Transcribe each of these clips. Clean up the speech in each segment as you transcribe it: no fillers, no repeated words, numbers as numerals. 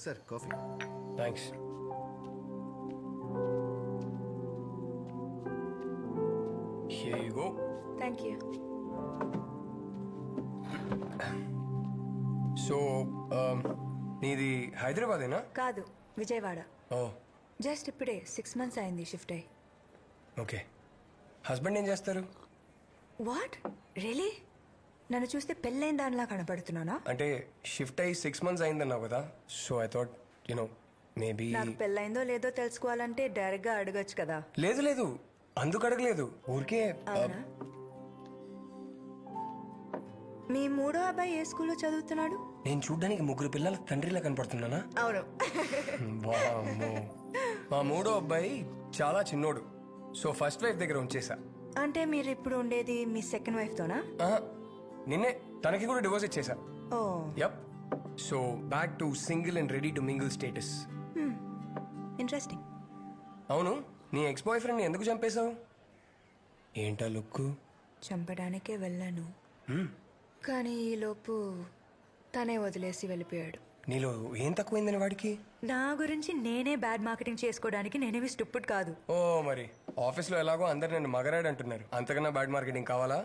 Sir coffee. Thanks. Here you go. Thank you. So నీది హైదరాబాదేనా? కాదు, విజయవాడ. ఓ just ఇప్పుడే 6 months అయింది షిఫ్ట్ అయ్యి. ఓకే. హస్బెండ్ ఏం చేస్తారు? What really? నన్ను చూస్తే పెళ్ళైన దానిలా కనపడుతున్నానా? అంటే షిఫ్ట్ అయ్యి 6 months అయిందన్నావు కదా, సో ఐ థాట్ మేబీ. నాకు పెళ్ళైందో లేదో తెలుసుకోవాలంటే డైరెక్ట్గా అడగచ్చు కదా. లేదు లేదు, అందుకు అడగలేదు, ఊరికే. అవునా? మీ మూడో అబ్బాయి ఏ స్కూల్లో చదువుతున్నాడు? నేను చూడ్డానికి 3 పిల్లల తండ్రిలా కనపడుతున్నానా? అవును. వామ్మో. మా మూడో అబ్బాయి చాలా చిన్నోడు, సో ఫస్ట్ వైఫ్ దగ్గర ఉంచేసా. అంటే మీరు ఇప్పుడు ఉండేది మీ సెకండ్ వైఫ్ తోనా? నిన్నే తనకి కూడా డివోర్స్ ఇచ్చేసా. Oh yup. So back to single and ready to mingle status. Interesting. అవును, నీ ఎక్స్ బాయ్ ఫ్రెండ్ ఎందుకు చంపేశావు? ఏంటా లుక్? చంపడానికే వెళ్ళాను, కానీ ఈలోపు తనే వదిలేసి వెళ్ళిపోయాడు. నీలో ఏం తక్కువైందని వాడికి? నా గురించి నేనే బ్యాడ్ మార్కెటింగ్ చేసుకోవడానికి నేనేవి స్టూపిడ్ కాదు. ఓ మరి ఆఫీస్లో ఎలాగో అందరు నన్ను మగరాడు అంటున్నారు, అంతకన్నా బ్యాడ్ మార్కెటింగ్ కావాలా?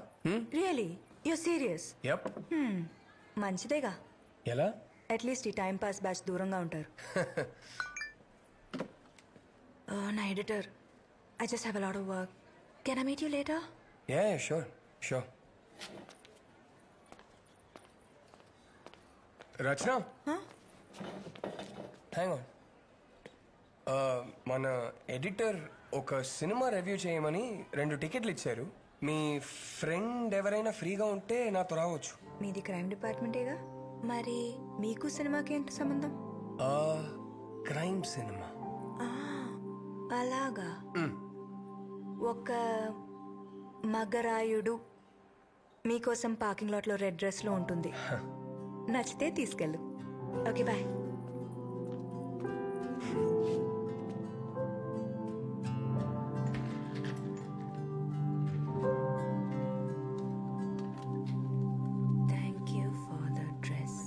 Really you serious? యప్. మంచిదేగా, ఎలా? అట్లీస్ట్ ఈ టైం పాస్ బ్యాచ్ దూరంగా ఉంటారు. నా editor, I just have a lot of work. Can I meet you later? Yeah sure sure. Rachana, hang on. మన ఎడిటర్ ఒక సినిమా రివ్యూ చేయమని 2 టికెట్లు ఇచ్చారు. మీ ఫ్రెండ్ ఎవరైనా ఫ్రీగా ఉంటే నాతో రావచ్చు. మీది క్రైమ్ డిపార్ట్మెంటేగా, మరి మీకు సినిమాకి ఏంటి సంబంధం? Crime cinema. అలాగా. ఒక మగరాయుడు మీకోసం పార్కింగ్ లాట్లో రెడ్ డ్రెస్లో ఉంటుంది. నచ్చితే తీసుకెళ్ళు. Okay boy. Thank you for the dress.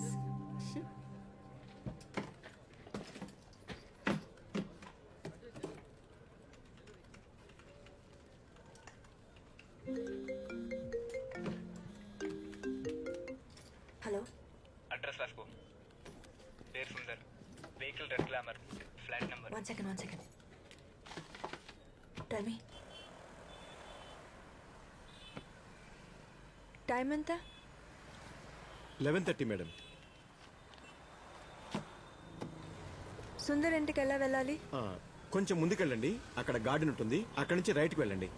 Hello, address రాసుకో. పేరు Sundar, vehicle red Glamour, flat number. One second. Tell me time ఎంత? 11:30 మేడం. సుందర్ ఇంటికి ఎలా వెళ్ళాలి? కొంచెం ముందుకెళ్ళండి, అక్కడ గార్డెన్ ఉంటుంది, అక్కడ నుంచి రైట్కి వెళ్ళండి.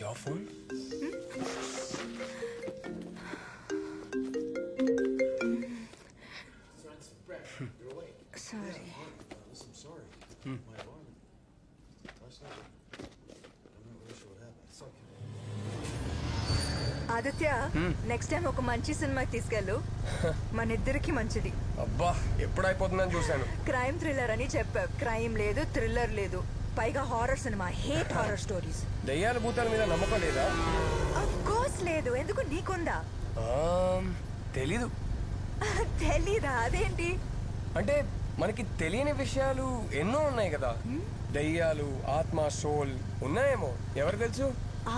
Your phone? Sorry. Aditya, next time ఒక మంచి సినిమాకి తీసుకెళ్ళు, మన ఇద్దరికి మంచిది. అబ్బా, ఎప్పుడైపోతుందని చూశాను. క్రైమ్ థ్రిల్లర్ అని చెప్పావు, క్రైమ్ లేదు, థ్రిల్లర్ లేదు, పైగా horror cinema. Hate horror stories. దయ్యాల భూతాల మీద నమ్మకం లేదా? ఆఫ్ కోర్స్ లేదు. ఎందుకు, నీకుందా? తెలీదు. తెలీదా? అదేంటి? అంటే మనకి తెలియని విషయాలు ఎన్నో ఉన్నాయి కదా. దయ్యాలు, ఆత్మ, సోల్ ఉన్నాయేమో, ఎవరు తెలుసు?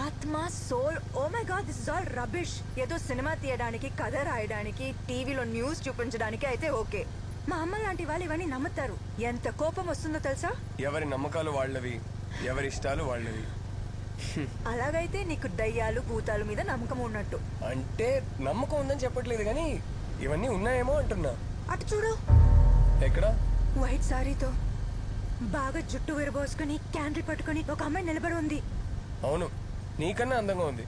ఆత్మ, soul, oh my god, this is all rubbish. ఏదో సినిమా తీయడానికి, కథ రాయడానికి, టీవీలో న్యూస్ చూపించడానికి అయితే ఓకే, మా అమ్మ లాంటి వాళ్ళు ఇవన్నీ నమ్ముతారు. ఎంత కోపం వస్తుందో తెలుసా? ఎవరి నమ్మకాలు వాళ్ళవి, ఎవరి ఇష్టాలు వాళ్ళవి. అలాగైతే నీకు దయ్యాలు భూతాలు మీద నమ్మకం ఉన్నట్టు. అంటే నమ్మకం ఉందని చెప్పట్లేదు కానీ ఇవన్నీ ఉన్నాయేమో అంటున్నా. అటు చూడు, ఎక్కడ? వైట్ సారీతో బాగా జుట్టు విరబోసుకుని క్యాండిల్ పట్టుకుని ఒక అమ్మాయి నిలబడి ఉంది. అవును, నీకన్నా అందంగా ఉంది.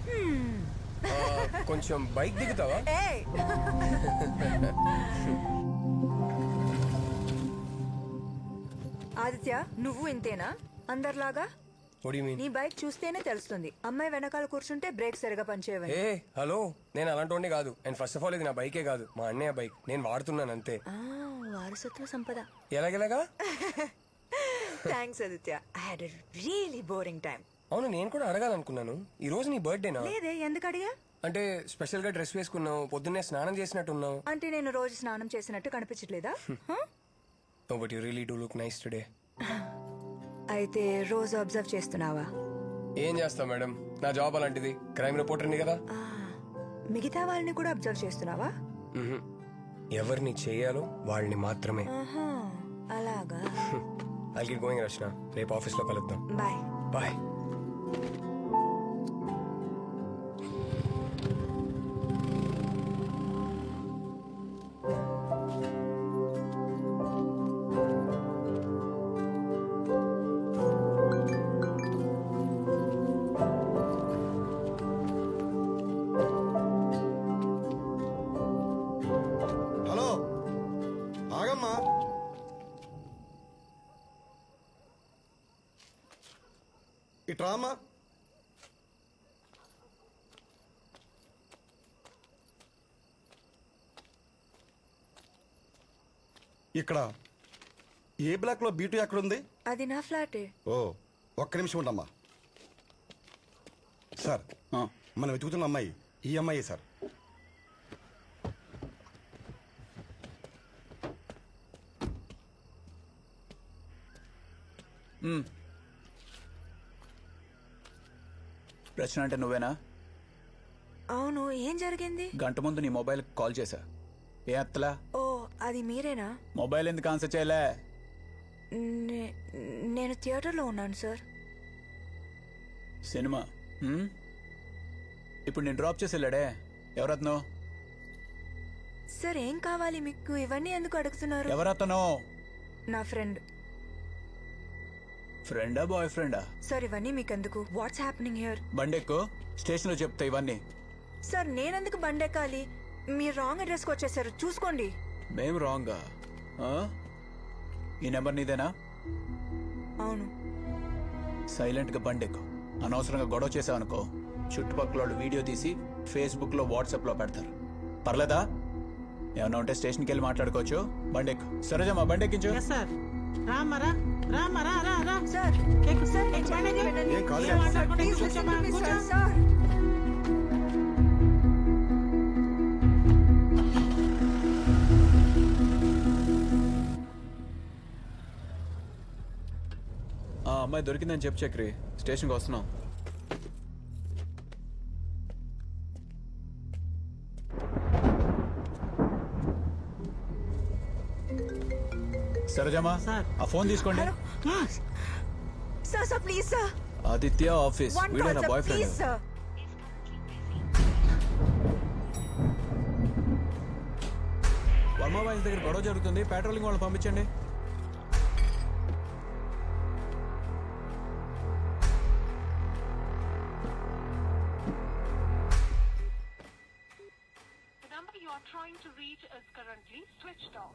కొంచెం బైక్ దిగుతావా? ఏయ్! ఆదిత్య, నువ్వు ఇంతేనా అందరిలాగా? What do you mean? నీ బైక్ చూస్తేనే తెలుస్తుంది. అమ్మాయి వెనకాల కూర్చుంటే బ్రేక్ సరిగా పనిచేయవని. ఏ హలో, నేను అలాంటి కాదు. అండ్ ఫస్ట్ ఆఫ్ ఆల్ ఇది నా బైకే కాదు, మా అన్నయ్య బైక్. నేను వాడుతున్నాను అంతే. వారసత్వ సంపద. ఎలాగెలాగా? Thanks Aditya. I had a really boring time. అవును, నేను కూడా అడగాలనుకున్నాను. ఈ రోజు నీ బర్త్డేనా? లేదే, ఎందుకు అడిగా? అంటే స్పెషల్ గా డ్రెస్ వేసుకున్నావు, పొద్దున్నే స్నానం చేసినట్టున్నావు. అంటే నేను రోజు స్నానం చేసినట్టు కనిపించట్లేదా? No, but you really do look nice today. అయితే రోజు అబ్జర్వ్ చేస్తున్నావా? ఏం చేస్తావు మేడం, నా జాబ్ అలాంటిది. క్రైమ్ రిపోర్టర్ని కదా. మిగతా వాళ్ళని కూడా అబ్జర్వ్ చేస్తున్నావా? ఎవరిని చేయాలో వాళ్ళని మాత్రమే. అలాగా. I'll get going, రచన. రేపు ఆఫీస్ లో కలుద్దాం. Bye bye. హలో, ఆగమ్మా. ఇట్రా అమ్మా. ఇక్కడ ఏ బ్లాక్ లో బీటు ఎక్కడుంది? అది నా ఫ్లాటే. ఓ, ఒక్క నిమిషం ఉండమ్మా. సార్, మనం వెతుకుతున్న అమ్మాయి ఈ అమ్మాయి సార్. రచన అంటే నువ్వేనా? అవును, ఏం జరిగింది? గంట ముందు నీ మొబైల్ కాల్ చేశా. ఏ అత్తలా? ఓ, అది మీరేనా? మొబైల్ ఎందుకు ఆన్సర్ చేయలే? నేను థియేటర్లో ఉన్నాను సార్. సినిమా ఇప్పుడు నేను డ్రాప్ చేసి వెళ్ళాడే, ఎవరత్నో? సార్, ఏం కావాలి మీకు? ఇవన్నీ ఎందుకు అడుగుతున్నారు? ఎవరతనో? నా ఫ్రెండ్. ఫ్రెండా బాయ్ ఫ్రెండా? సార్, ఇవన్నీ మీకెందుకు? What's happening here? బండెక్కు, స్టేషన్లో చెప్తా ఇవన్నీ. సార్, నేనెందుకు బండెక్కాలి? మీరు రాంగ్ అడ్రస్కి వచ్చేసారు, చూసుకోండి. మేము రాంగా? ఈ నెంబర్ నీదేనా? అవును. సైలెంట్గా బండెక్కు. అనవసరంగా గొడవ చేసావనుకో, చుట్టుపక్కల వాళ్ళు వీడియో తీసి ఫేస్బుక్లో వాట్సాప్లో పెడతారు. పర్లేదా? ఏమన్నా ఉంటే స్టేషన్కి వెళ్ళి మాట్లాడుకోవచ్చు. బండెక్కు. సరేజమ్మా, బండెక్కించు. సార్, ఏం కాదు కదా. Please listen to me sir. ఆ అమ్మాయి దొరికిందని చెప్పు చక్రి, స్టేషన్కి వస్తున్నాం. సరేజమ్మా, ఆ ఫోన్ తీసుకోండి. Sir sir, please sir. Aditya office, one వీడే కాల్ నా sir, boy please friend. Sir. Varma boys దగ్గర గొడవ జరుగుతుంది, పెట్రోలింగ్ వాళ్ళని పంపించండి. Trying to reach is currently switched off.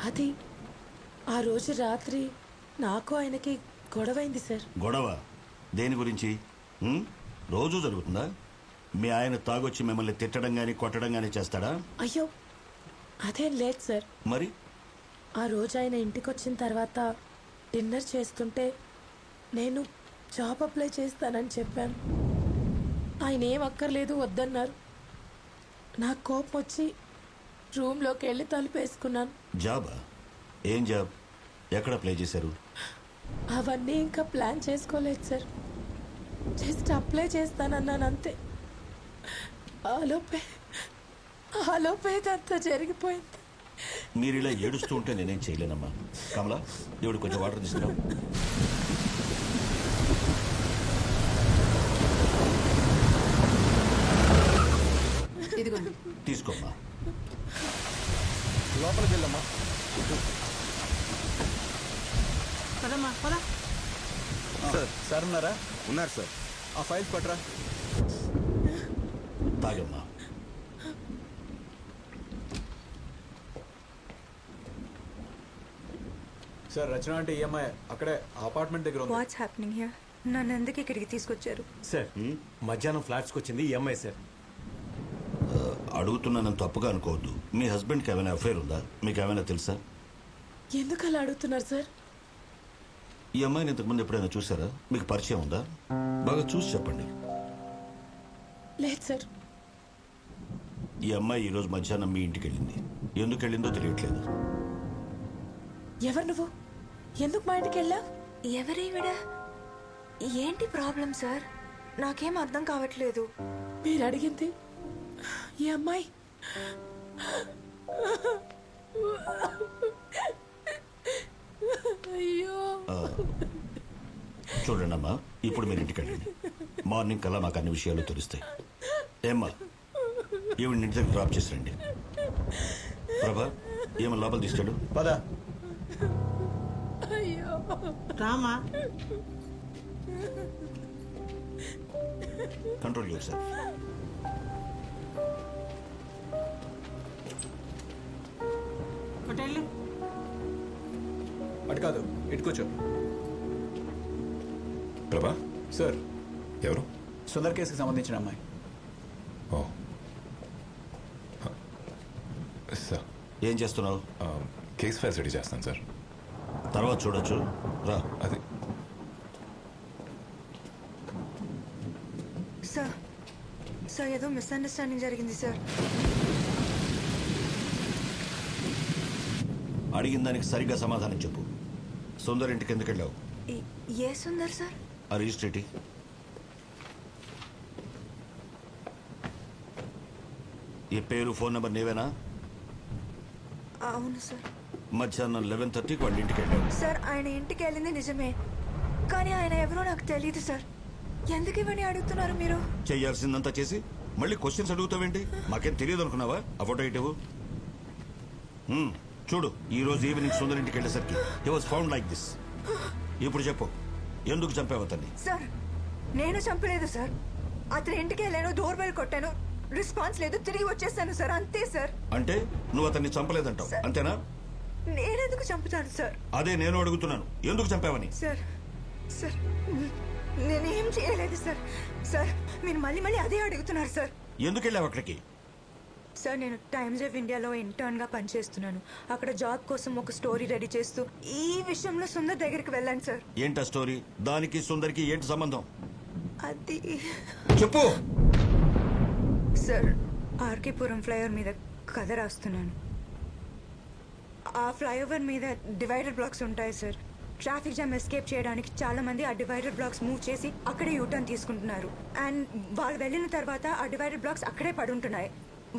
అది ఆ రోజు రాత్రి నాకు ఆయనకి గొడవైంది సార్. గొడవ దేని గురించి? రోజు జరుగుతుందా? మీ ఆయన తాగొచ్చి మిమ్మల్ని తిట్టడం గానీ కొట్టడం గానీ చేస్తాడా? అయ్యో, అదేం లేదు సార్. మరి ఆ రోజు ఆయన ఇంటికి వచ్చిన తర్వాత డిన్నర్ చేస్తుంటే నేను జాబ్ అప్లై చేస్తానని చెప్పాను. ఆయన ఏం అక్కర్లేదు వద్దన్నారు. నాకు కోపం వచ్చి రూమ్లోకి వెళ్ళి తలుపేసుకున్నాను. జాబా? ఏం జాబ్? ఎక్కడ అప్లై చేశారు? అవన్నీ ఇంకా ప్లాన్ చేసుకోలేదు సార్. జస్ట్ అప్లై చేస్తానన్నాను అంతే. ఆలోపే ఆలోపేదంతా జరిగిపోయింది. మీరు ఇలా ఏడుస్తూ ఉంటే నేనేం చేయలేనమ్మా. కమలా, దేవుడు కొంచెం వాటర్ తీసుకురా. ఇదిగోండి. తీసుకోమ్మా. లోపలికి వెళ్ళమ్మా. పదమ్మా పద. సార్ సార్ ఉన్నారా? ఉన్నారు సార్. ఆ ఫైల్స్ పట్టరా. తాగమ్మా. సార్ రచన అంటే ఈఎంఐ అక్కడే అపార్ట్మెంట్ దగ్గర ఉంది. What's happening here? నన్ను ఎందుకు ఇక్కడికి తీసుకొచ్చారు? సార్ మధ్యాహ్నం ఫ్లాట్స్కి వచ్చింది ఈఎంఐ సార్. అడుగుతున్నానని తప్పుగా అనుకోవద్దు. మీ హస్బెండ్కి ఏమైనా అఫైర్ ఉందా? మీకు ఏమైనా తెలుసా? ఎందుకు అలా అడుగుతున్నారు సార్? ఈ అమ్మాయిని ఇంతకుముందు ఎప్పుడైనా చూసారా? మీకు పరిచయం ఉందా? బాగా చూసి చెప్పండి. లేదు సార్. ఈ అమ్మాయి ఈరోజు మధ్యాహ్నం మీ ఇంటికి వెళ్ళింది. ఎందుకు వెళ్ళిందో తెలియట్లేదు. ఎవరు నువ్వు? ఎందుకు మా ఇంటికి వెళ్ళావు? ఎవరేవిడ? ఏంటి ప్రాబ్లం సార్? నాకేం అర్థం కావట్లేదు. మీరు అడిగింది ఈ అమ్మాయి. అయ్యో. చూడండి అమ్మా, ఇప్పుడు మీరు ఇంటికి వెళ్ళండి. మార్నింగ్ కల్లా మాకు అన్ని విషయాలు తెలుస్తాయి. ఏమ్మా, ఈవిడ ఇంటి దగ్గర డ్రాప్ చేసి రండి. ప్రభా, ఏమో లోపల తీసుకెళ్ళు. పదా. అయ్యో. రామా. Control yourself. ఒకటెళ్ళు. అటు కాదు, ఇటు కూర్చో. ప్రభా, సార్, ఎవరు? సుందర్ కేసుకి సంబంధించిన అమ్మాయి. ఓ సార్, ఏం చేస్తున్నావు? కేస్ ఫైల్స్ రెడీ చేస్తాను సార్. తర్వాత చూడొచ్చు, రా. అది సార్, సార్ ఏదో మిస్అండర్స్టాండింగ్ జరిగింది సార్. అడిగిన దానికి సరిగ్గా సమాధానం చెప్పు. సుందర్ ఇంటికి ఎందుకు వెళ్ళావు? ఏ సుందర్ సార్? ఆ రిజిస్ట్రేటి. ఈ పేరు, ఫోన్ నెంబర్ నీవేనా? అవును సార్. మధ్యాహ్నం 11:30కి వాళ్ళ ఇంటికి వెళ్ళావు. సార్, ఆయన ఇంటికి వెళ్ళింది నిజమే, కానీ ఆయన ఎవరో నాకు తెలియదు సార్. ఎందుకు ఇవన్నీ అడుగుతున్నారు మీరు? చెయ్యాల్సిందంతా చేసి మళ్ళీ క్వశ్చన్స్ అడుగుతావేంటి? మాకేం తెలియదు అనుకున్నావా? ఆ ఫోటో ఇటు. చూడు, ఈ రోజు ఈవినింగ్ సుందర్ ఇంటికి వెళ్ళేసరికి he was found like this. ఇప్పుడు చెప్పు, ఎందుకు చంపావు అతన్ని? సార్, నేను చంపలేదు సార్. అతని ఇంటికి వెళ్ళాను, డోర్ బెల్ కొట్టాను, రెస్పాన్స్ లేదు, తిరిగి వచ్చేసాను సార్, అంతే సార్. అంటే నువ్వు అతన్ని చంపలేదంటావు, అంతేనా? నేనెందుకు చంపుతాను సార్? అదే నేను అడుగుతున్నాను, ఎందుకు చంపావని. సార్, సార్, నేనేం చేయలేదు సార్. సార్, మీరు మళ్ళీ మళ్ళీ అదే అడుగుతున్నారు సార్. ఎందుకు వెళ్ళావు అక్కడికి? సార్, నేను టైమ్స్ ఆఫ్ ఇండియాలో ఇంటర్న్గా పనిచేస్తున్నాను. అక్కడ జాబ్ కోసం ఒక స్టోరీ రెడీ చేస్తూ ఈ విషయంలో సుందర్ దగ్గరికి వెళ్ళాను సార్. ఏంటా స్టోరీ? దానికి సుందర్కి ఏంటి సంబంధం? అది చెప్పు. సార్, ఆర్కేపురం ఫ్లైఓవర్ మీద కథ రాస్తున్నాను. ఆ ఫ్లైఓవర్ మీద డివైడర్ బ్లాక్స్ ఉంటాయి సార్. ట్రాఫిక్ జామ్ ఎస్కేప్ చేయడానికి చాలా మంది ఆ డివైడర్ బ్లాక్స్ మూవ్ చేసి అక్కడే యూటర్న్ తీసుకుంటున్నారు. అండ్ వాళ్ళు వెళ్ళిన తర్వాత ఆ డివైడర్ బ్లాక్స్ అక్కడే పడుంటున్నాయి.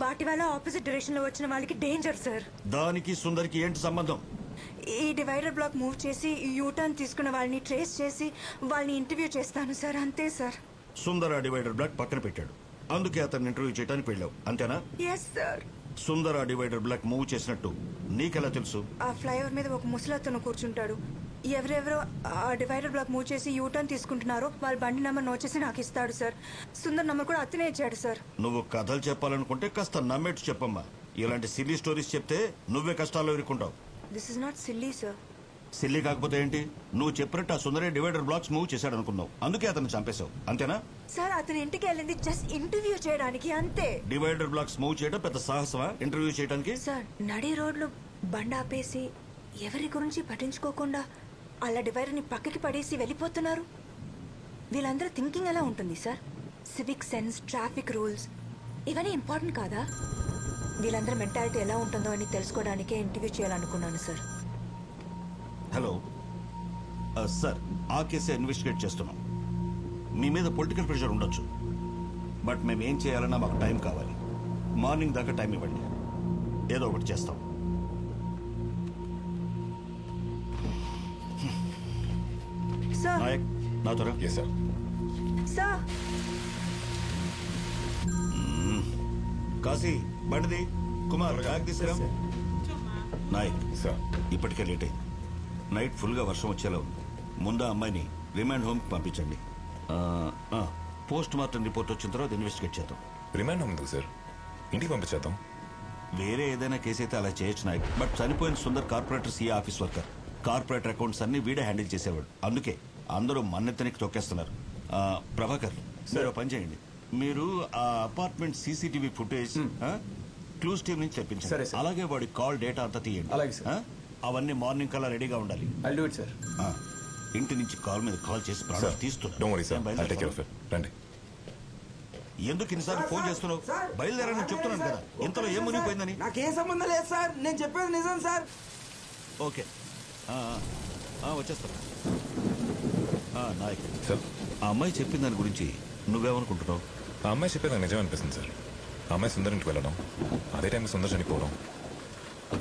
వాటి వల్ల ఆపోజిట్ డైరెక్షన్ లో వచ్చిన వాళ్ళకి డేంజర్ సార్. దానికి సుందర్కి ఏంటి సంబంధం? ఈ డివైడర్ బ్లాక్ మూవ్ చేసి యూటర్న్ తీసుకున్న వాళ్ళని ట్రేస్ చేసి వాళ్ళని ఇంటర్వ్యూ చేస్తాను సార్, అంతే సార్. సుందర్ ఆ డివైడర్ బ్లాక్ పక్కన పెట్టాడు, అందుకే అతన్ని ఇంటర్వ్యూ చేయడానికి వెళ్ళావు, అంతేనా? Yes sir. సుందర్ ఆ డివైడర్ బ్లాక్ మూవ్ చేసినట్టు నీకెలా తెలుసు? ఆ ఫ్లైఓవర్ మీద ఒక ముసలతను కూర్చుంటాడు. ఎవరెవరో ఆ డివైడర్ బ్లాక్ మూవ్ చేసి యూటర్న్ తీసుకుంటున్నారో వాళ్ళ బండి నెంబర్ నోట్ చేసి నాకు ఇస్తాడు సార్. సుందర్ నెంబర్ కూడా అతనే ఇచ్చాడు సార్. నువ్వు కథలు చెప్పాలనుకుంటే కాస్త నమ్మేట్టు చెప్పమ్మా. ఇలాంటి సిల్లీ స్టోరీస్ చెప్తే నువ్వే కష్టాల్లో ఇరుక్కుంటావు. This is not silly sir. Silly కాకపోతే ఏంటి? నువ్వు చెప్పినట్టు ఆ సుందరే డివైడర్ బ్లాక్స్ మూవ్ చేశాడు అనుకున్నావు, అందుకే అతను చంపేశావు, అంతేనా? సార్, అతని ఇంటికి వెళ్ళింది జస్ట్ ఇంటర్వ్యూ చేయడానికి, అంతే. డివైడర్ బ్లాక్స్ మూవ్ చేయడం పెద్ద సాహసమా ఇంటర్వ్యూ చేయడానికి? సార్, నడి రోడ్లు బండి ఆపేసి ఎవరి గురించి పట్టించుకోకుండా అలా డివైడర్ని పక్కకి పడేసి వెళ్ళిపోతున్నారు. వీళ్ళందరూ థింకింగ్ ఎలా ఉంటుంది sir? Civic sense, traffic rules ఇవన్నీ ఇంపార్టెంట్ కాదా? వీళ్ళందరూ మెంటాలిటీ ఎలా ఉంటుందో అని తెలుసుకోవడానికే ఇంటర్వ్యూ చేయాలనుకున్నాను సార్. హలో సార్, ఆ కేసు ఇన్వెస్టిగేట్ చేస్తున్నాం. మీ మీద పొలిటికల్ ప్రెషర్ ఉండొచ్చు, బట్ మేము ఏం చేయాలన్నా మాకు టైం కావాలి. మార్నింగ్ దాకా టైం ఇవ్వండి, ఏదో ఒకటి చేస్తాం. సార్ నాయక్ నా త్వర. Yes sir. సార్ కాశీ బండిది, కుమార్ బ్యాగ్ తీసుకురా. నాయక్ సార్. ఇప్పటికే లేట్ అయింది. నైట్ ఫుల్గా వర్షం వచ్చేలా ఉంది. ముందు అమ్మాయిని రిమాండ్ హోమ్కి పంపించండి. పోస్ట్ మార్టం రిపోర్ట్ వచ్చిన తర్వాత ఇన్వెస్టిగేట్ చేద్దాం. రిమాండ్ హోమ్ ఎందుకు సార్? ఇంటికి పంపించేద్దాం. వేరే ఏదైనా కేసు అయితే అలా చేయొచ్చు నాయక్. బట్ చనిపోయిన Sundar corporator CA office worker. Corporator accounts అన్ని వీడే హ్యాండిల్ చేసేవాడు. అందుకే అందరూ మన్నెత్తనికి తొక్కేస్తున్నారు. ప్రభాకర్ మీరు పని చేయండి, మీరు ఆ apartment CCTV footage clues team నుంచి తెప్పించండి. అలాగే వాడి కాల్ డేటా అంతా తీయండి. అవన్నీ మార్నింగ్ కల్లా రెడీగా ఉండాలి. ఇంటి నుంచి కాల్ మీద కాల్ చేసి ప్రాణాలు తీస్తున్నారు. ఎందుకు ఇన్నిసార్లు ఫోన్ చేస్తున్నావు? బయలుదేరని చెప్తున్నాను కదా, ఇంతలో ఏం మునిగిపోయిందని. నాకేం సంబంధం లేదు సార్, నేను చెప్పేది నిజం సార్. ఓకే వచ్చేస్తాను. నాయక్ ఆ అమ్మాయి చెప్పిన దాని గురించి నువ్వేమనుకుంటున్నావు? ఆ అమ్మాయి చెప్పేది నిజం అనిపిస్తుంది సార్. ఆ అమ్మాయి సుందర్ ఇంటికి వెళ్ళడం, అదే టైంలో సుందర్ చనిపోవడం,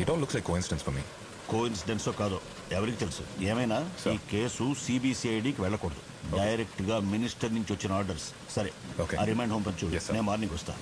it all looks like coincidence for me. కోఇన్సిడెన్సో కాదో ఎవరికి తెలుసు. ఏమైనా ఈ కేసు సిబిసిఐడికి వెళ్ళకూడదు, డైరెక్ట్ గా మినిస్టర్ నుంచి వచ్చిన ఆర్డర్స్. సరే, రిమాండ్ హోమ్ పంచు, నేను మార్నింగ్ వస్తా.